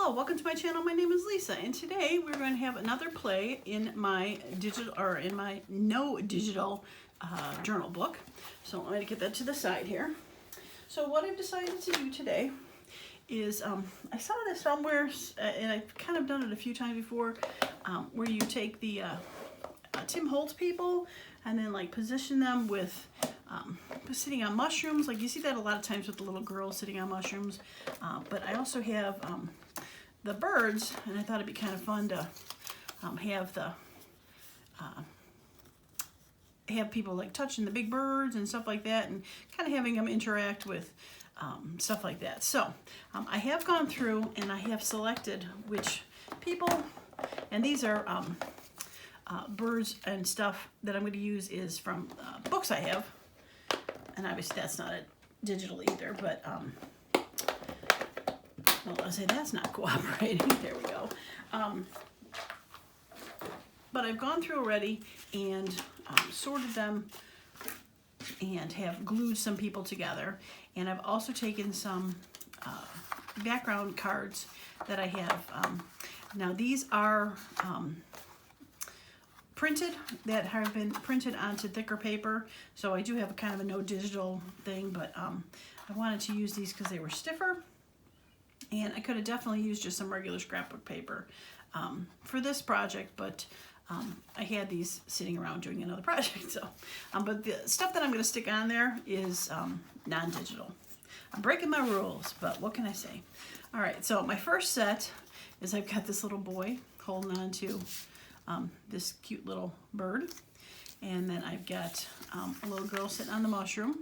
Hello, welcome to my channel. My name is Lisa, and today we're going to have another play in my digital, or in my no digital journal book. So I'm going to get that to the side here. So what I've decided to do today is, I saw this somewhere, and I've kind of done it a few times before, where you take the Tim Holtz People and then like position them with sitting on mushrooms. Like you see that a lot of times with the little girls sitting on mushrooms. But I also have the birds, and I thought it'd be kind of fun to have people like touching the big birds and stuff like that, and kind of having them interact with stuff like that. So I have gone through and I have selected which people, and these are birds and stuff that I'm going to use is from books I have, and obviously that's not digital either, but well, I'll say that's not cooperating. There we go. But I've gone through already and sorted them and have glued some people together, and I've also taken some background cards that I have. Now these are printed, that have been printed onto thicker paper, so I do have a kind of a no digital thing, but I wanted to use these because they were stiffer, and I could have definitely used just some regular scrapbook paper for this project, but I had these sitting around doing another project. So but the stuff that I'm going to stick on there is non-digital. I'm breaking my rules, but what can I say? All right, so my first set is I've got this little boy holding on to this cute little bird, and then I've got a little girl sitting on the mushroom,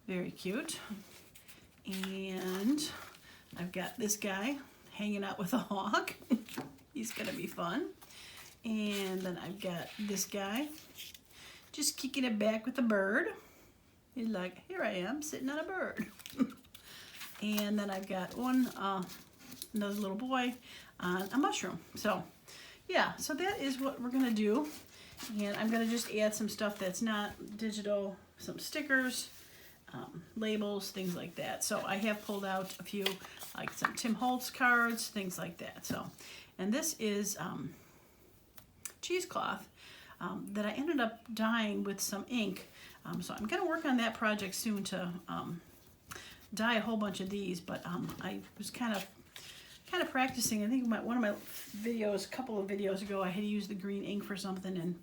very cute, and I've got this guy hanging out with a hawk. He's gonna be fun. And then I've got this guy just kicking it back with a bird. He's like, here I am sitting on a bird. And then I've got another little boy on a mushroom. So yeah, so that is what we're gonna do. And I'm gonna just add some stuff that's not digital, some stickers, labels, things like that. So I have pulled out a few, like some Tim Holtz cards, things like that. So, and this is cheesecloth that I ended up dyeing with some ink. So I'm going to work on that project soon to dye a whole bunch of these. But I was kind of practicing. I think one of my videos, a couple of videos ago, I had used the green ink for something, and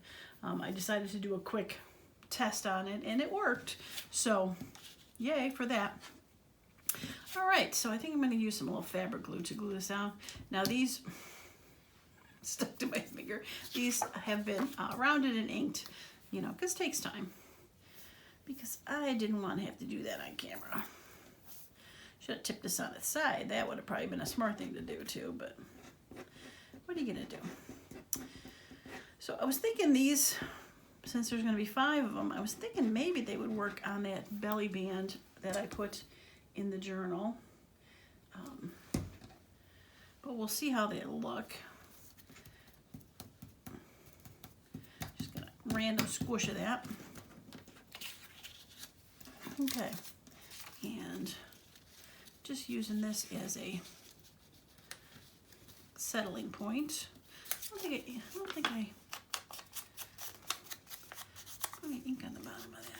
I decided to do a quick test on it, and it worked. So yay for that. All right, so I think I'm going to use some little fabric glue to glue this down. Now these stuck to my finger. These have been rounded and inked, you know, because it takes time. Because I didn't want to have to do that on camera. Should have tipped this on its side. That would have probably been a smart thing to do too, but what are you going to do? So I was thinking these, since there's going to be 5 of them, I was thinking maybe they would work on that belly band that I put in the journal. But we'll see how they look. Just gonna random squish of that. Okay, and just using this as a settling point. I don't think I put any ink on the bottom of that.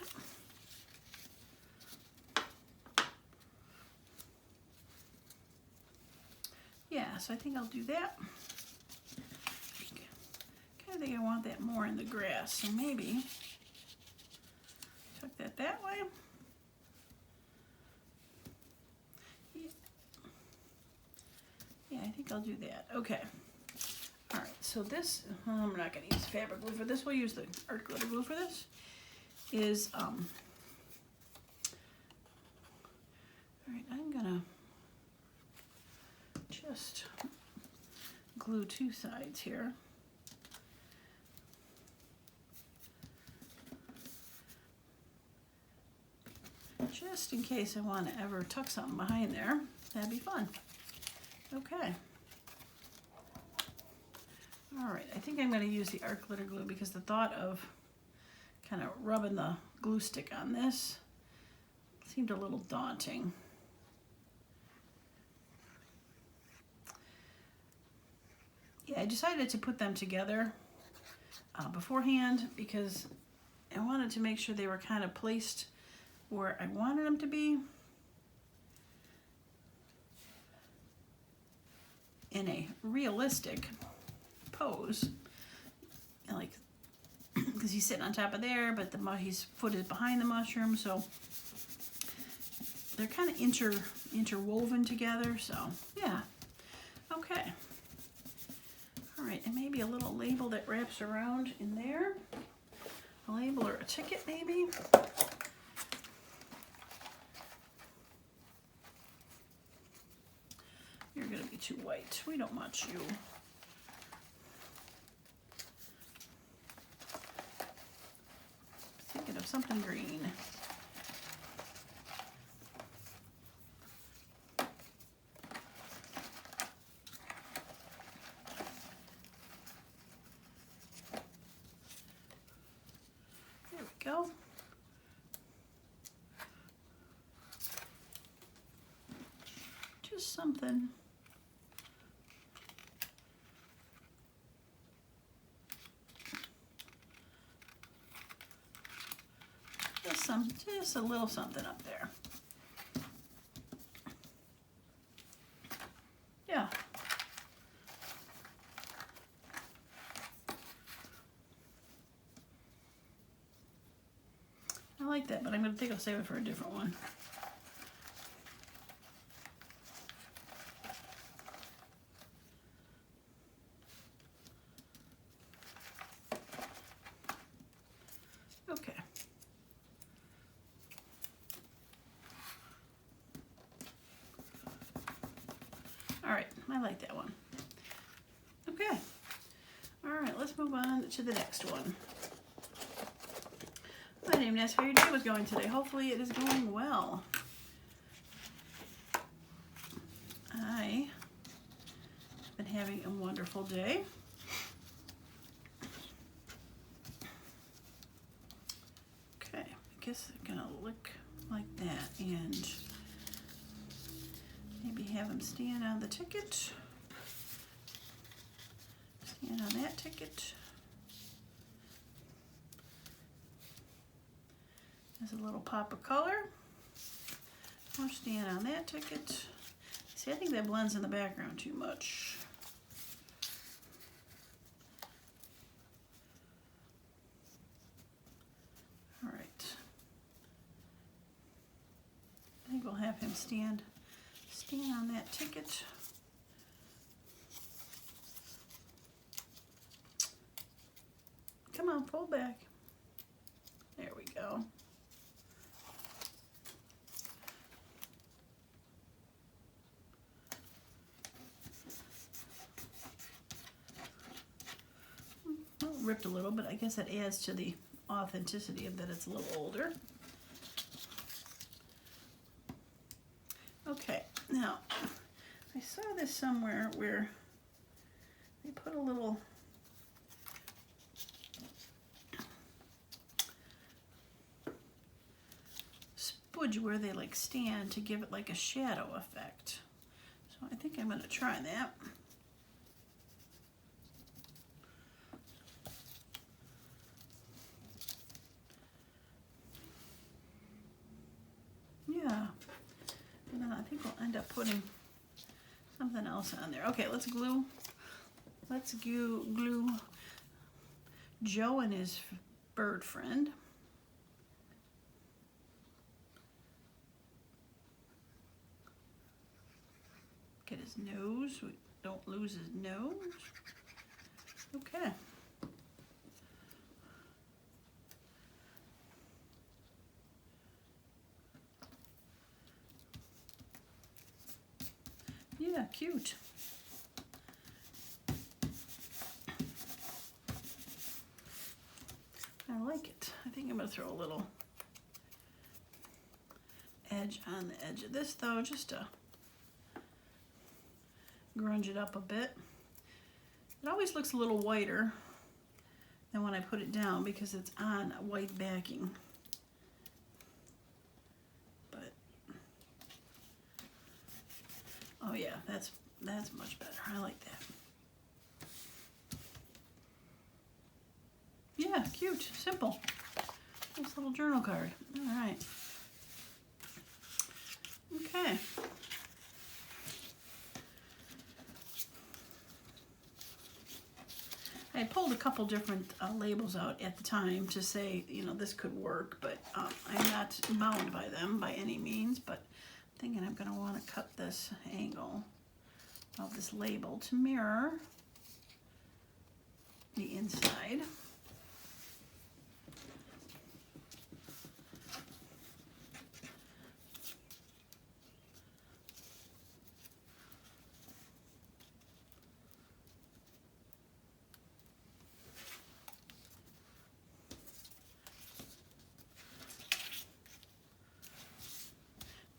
Yeah, so I think I'll do that. I think I want that more in the grass, so maybe tuck that way. Yeah, I think I'll do that. Okay. All right, so this, I'm not going to use fabric glue for this. We'll use the art glitter glue for this. Is, all right, I'm going to just glue 2 sides here. Just in case I want to ever tuck something behind there. That'd be fun. Okay. All right, I think I'm going to use the art glitter glue because the thought of kind of rubbing the glue stick on this seemed a little daunting. I decided to put them together beforehand because I wanted to make sure they were kind of placed where I wanted them to be in a realistic pose, like, because he's sitting on top of there, but his foot is behind the mushroom, so they're kind of interwoven together. So yeah, okay, all right, and maybe a little label that wraps around in there, a label or a ticket maybe. You're gonna be too white. We don't want you. Thinking of something green. There we go. Just something. Just a little something up there. Yeah. I like that, but I'm going to save it for a different one. Okay. All right, I like that one. Okay. All right, let's move on to the next one. My name is how your day was going today. Hopefully it is going well. I have been having a wonderful day. Okay, I guess I'm gonna look like that and maybe have him stand on the ticket. Stand on that ticket. There's a little pop of color. Or stand on that ticket. See, I think that blends in the background too much. All right. I think we'll have him stand on that ticket. Come on, pull back. There we go. Ripped a little, but I guess that adds to the authenticity of that it's a little older. Okay, now I saw this somewhere where they put a little spudge where they like stand to give it like a shadow effect. So I think I'm going to try that. Yeah, and then I think we'll end up putting something else on there. Okay, let's glue Joe and his bird friend. Get his nose. We don't lose his nose. Okay. Yeah, cute. I like it. I think I'm going to throw a little edge on the edge of this though, just to grunge it up a bit. It always looks a little whiter than when I put it down because it's on a white backing. But oh yeah, that's much better. I like that. cute, simple. Nice little journal card. All right. Okay. I pulled a couple different labels out at the time to say, you know, this could work, but I'm not bound by them by any means, but I'm thinking I'm going to want to cut this angle of this label to mirror the inside.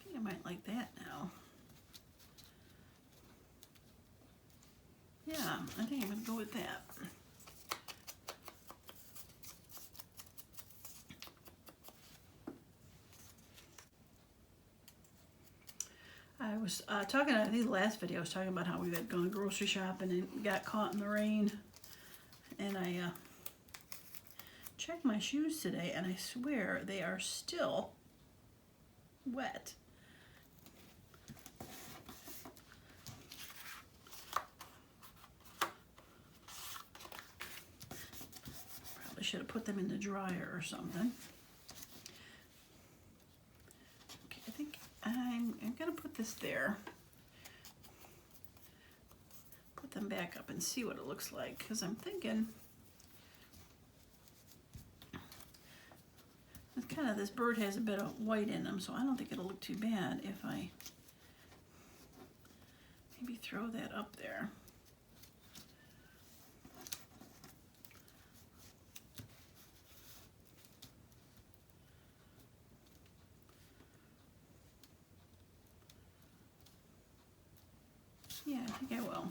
I might like that now. Yeah, I think I'm going to go with that. I was talking, I think the last video I was talking about how we had gone grocery shopping and got caught in the rain. And I checked my shoes today and I swear they are still wet. Probably should have put them in the dryer or something. Okay, I think I'm gonna put this there. Put them back up and see what it looks like, because I'm thinking it's kind of, this bird has a bit of white in them, so I don't think it'll look too bad if I maybe throw that up there. Yeah, I think I will.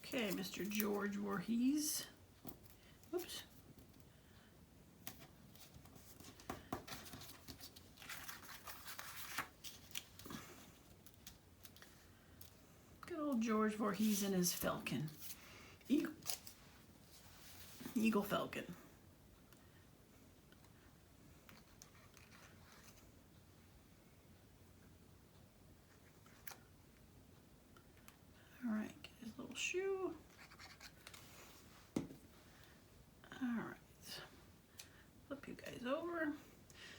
Okay, Mr. George Voorhees. Whoops. Good old George Voorhees and his falcon. Eagle falcon. All right, get his little shoe. All right, flip you guys over.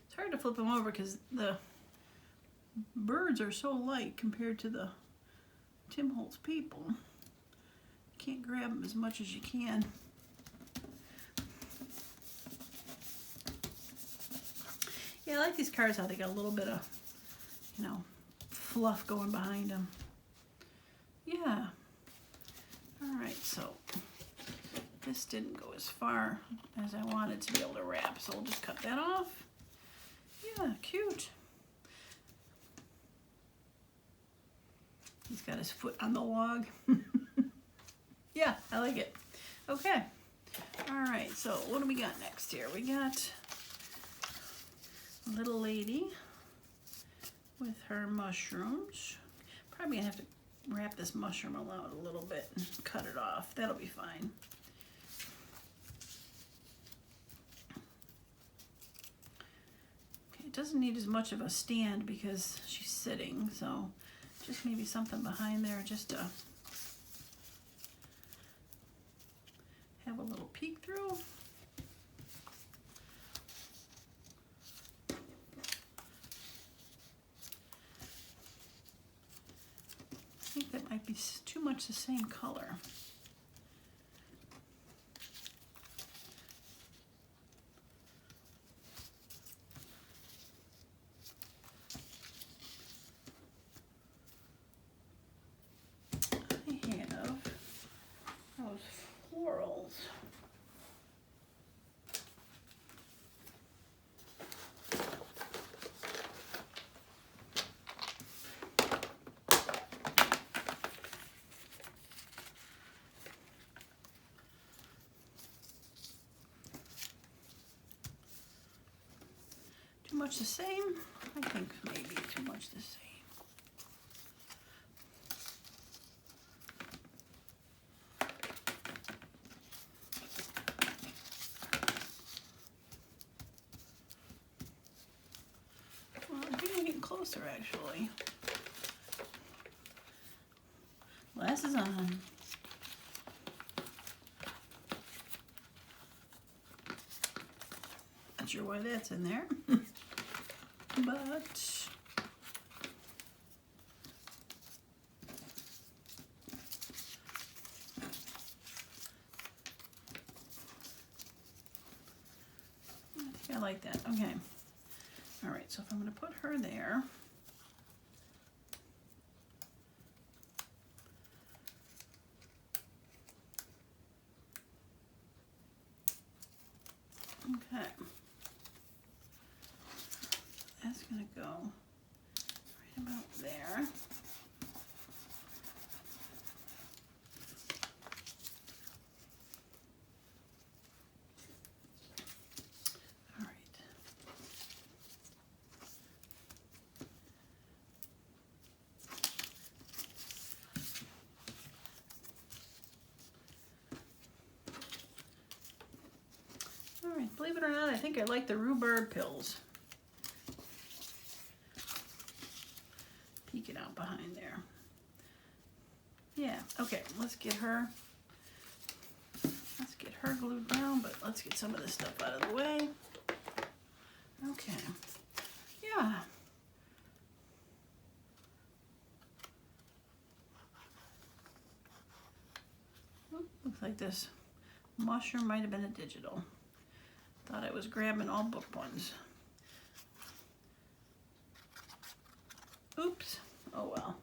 It's hard to flip them over because the birds are so light compared to the Tim Holtz People. You can't grab them as much as you can. Yeah, I like these cards how they got a little bit of, you know, fluff going behind them. Yeah. All right, so this didn't go as far as I wanted to be able to wrap, so we'll just cut that off. Yeah, cute. He's got his foot on the log. Yeah, I like it. Okay. All right, so what do we got next here? We got a little lady with her mushrooms. Probably gonna have to wrap this mushroom out a little bit and cut it off. That'll be fine. Okay, it doesn't need as much of a stand because she's sitting, so just maybe something behind there just to have a little peek through. I think that might be too much the same color. I have those florals. Too much the same? I think maybe too much the same. closer actually. Glasses on. Not sure why that's in there, but I like that. Okay. All right, so if I'm going to put her there, okay, that's going to go right about there. All right, believe it or not, I think I like the rhubarb pills. Peek it out behind there. Yeah, okay, let's get her glued down, but let's get some of this stuff out of the way. Okay, yeah. Looks like this mushroom might have been a digital. Thought I was grabbing all book ones. Oops. Oh well.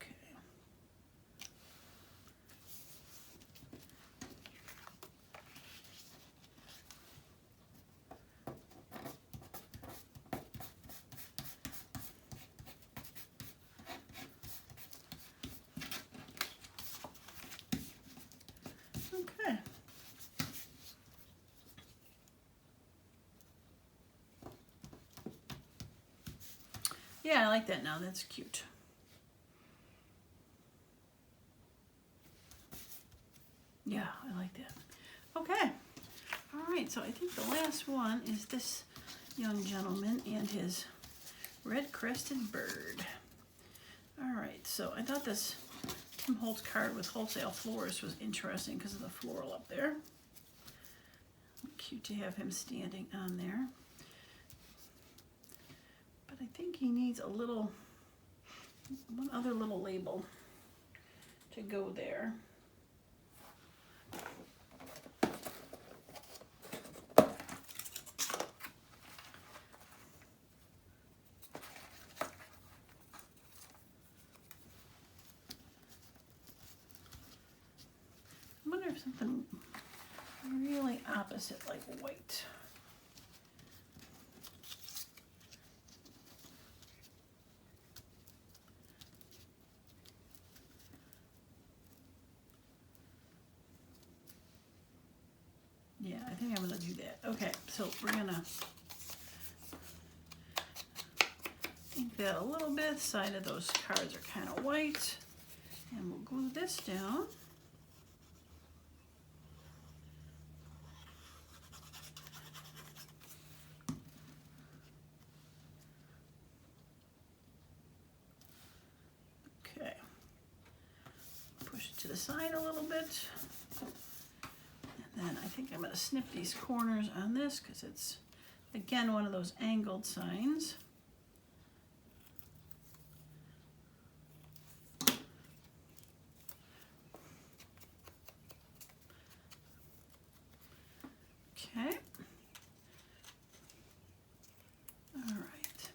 Okay. Okay. Yeah, I like that now. That's cute. Yeah, I like that. Okay. All right, so I think the last one is this young gentleman and his red-crested bird. All right, so I thought this Tim Holtz card with Wholesale Florist was interesting because of the floral up there. Cute to have him standing on there. But I think he needs a little, one other little label to go there. I wonder if something really opposite like white. Yeah, I think I'm gonna do that. Okay, so we're gonna ink that a little bit. Side of those cards are kind of white. And we'll glue this down. Okay. Push it to the side a little bit. And then I think I'm going to snip these corners on this because it's, again, one of those angled signs. Okay. All right.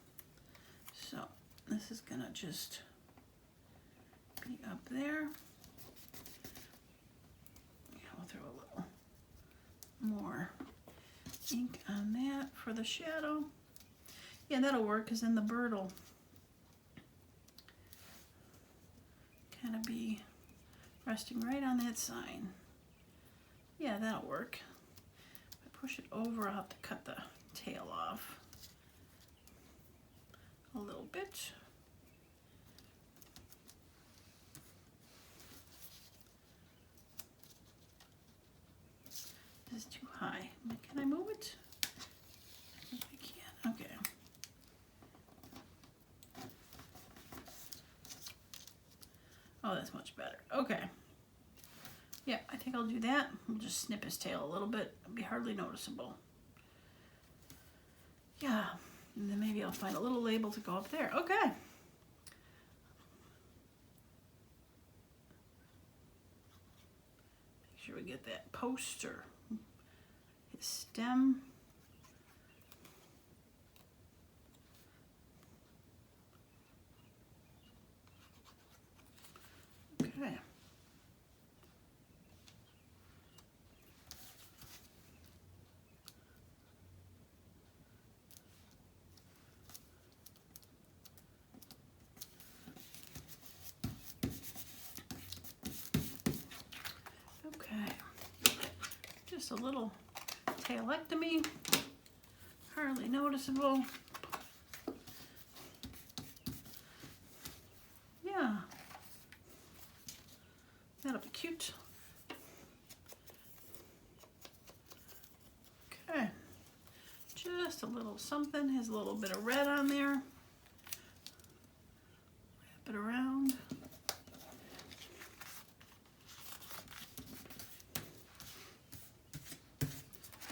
So this is going to just be up there. I'll throw a little more ink on that for the shadow. Yeah, that'll work because then the bird will kind of be resting right on that sign. Yeah, that'll work. If I push it over, I'll have to cut the tail off a little bit. This is too high. Can I move it? that'll do that. We'll just snip his tail a little bit. It'll be hardly noticeable. Yeah, and then maybe I'll find a little label to go up there. Okay. Make sure we get that poster, his stem. Okay. Just a little tailectomy, hardly noticeable. Yeah, that'll be cute. Okay, just a little something, has a little bit of red on there. Wrap it around.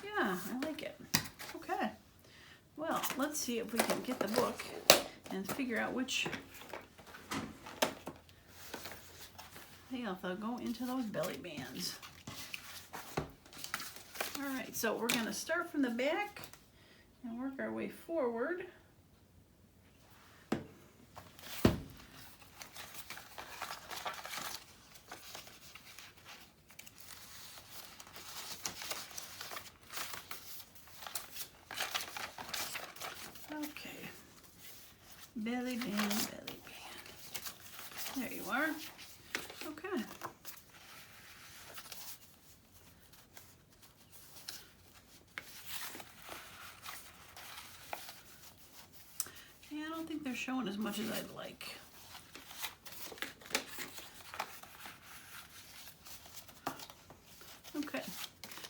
Yeah, I like it. Okay. Well, let's see if we can get the book and figure out which they'll go into those belly bands. All right, so we're going to start from the back and work our way forward. Belly band, belly band. There you are. Okay. Yeah, I don't think they're showing as much as I'd like. Okay,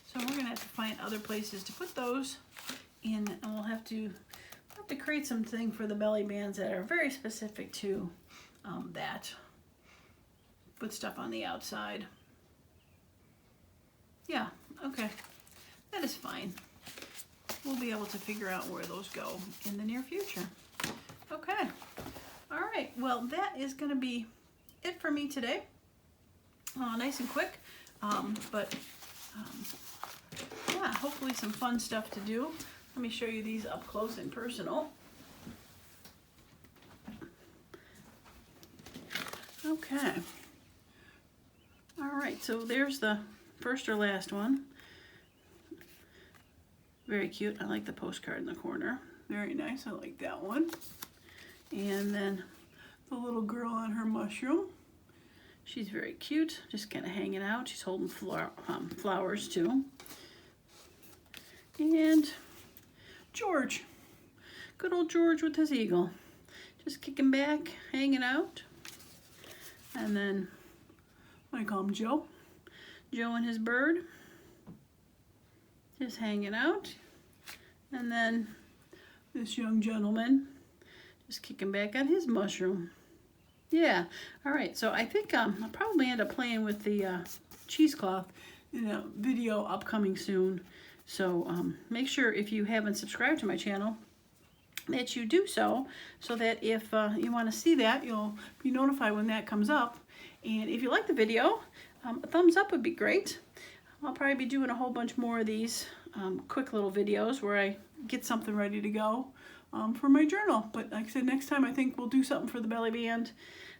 so we're gonna have to find other places to put those in, and we'll have to create something for the belly bands that are very specific to that. Put stuff on the outside. Yeah, okay, that is fine. We'll be able to figure out where those go in the near future. Okay, all right, well, that is going to be it for me today. Nice and quick, but yeah, hopefully some fun stuff to do. Let me show you these up close and personal. Okay. All right, so there's the first or last one. Very cute. I like the postcard in the corner. Very nice. I like that one. And then the little girl on her mushroom. She's very cute. Just kind of hanging out. She's holding flowers too. And George, good old George with his eagle, just kicking back, hanging out. And then I call him Joe. Joe and his bird, just hanging out. And then this young gentleman, just kicking back on his mushroom. Yeah, all right, so I think I'll probably end up playing with the cheesecloth in a video upcoming soon. So make sure, if you haven't subscribed to my channel, that you do so that if you want to see that, you'll be notified when that comes up. And if you like the video, a thumbs up would be great. I'll probably be doing a whole bunch more of these quick little videos where I get something ready to go for my journal. But like I said, next time I think we'll do something for the belly band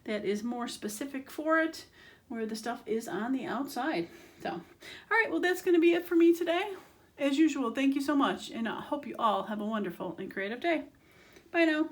that is more specific for it, where the stuff is on the outside. So, all right, well, that's going to be it for me today. As usual, thank you so much, and I hope you all have a wonderful and creative day. Bye now.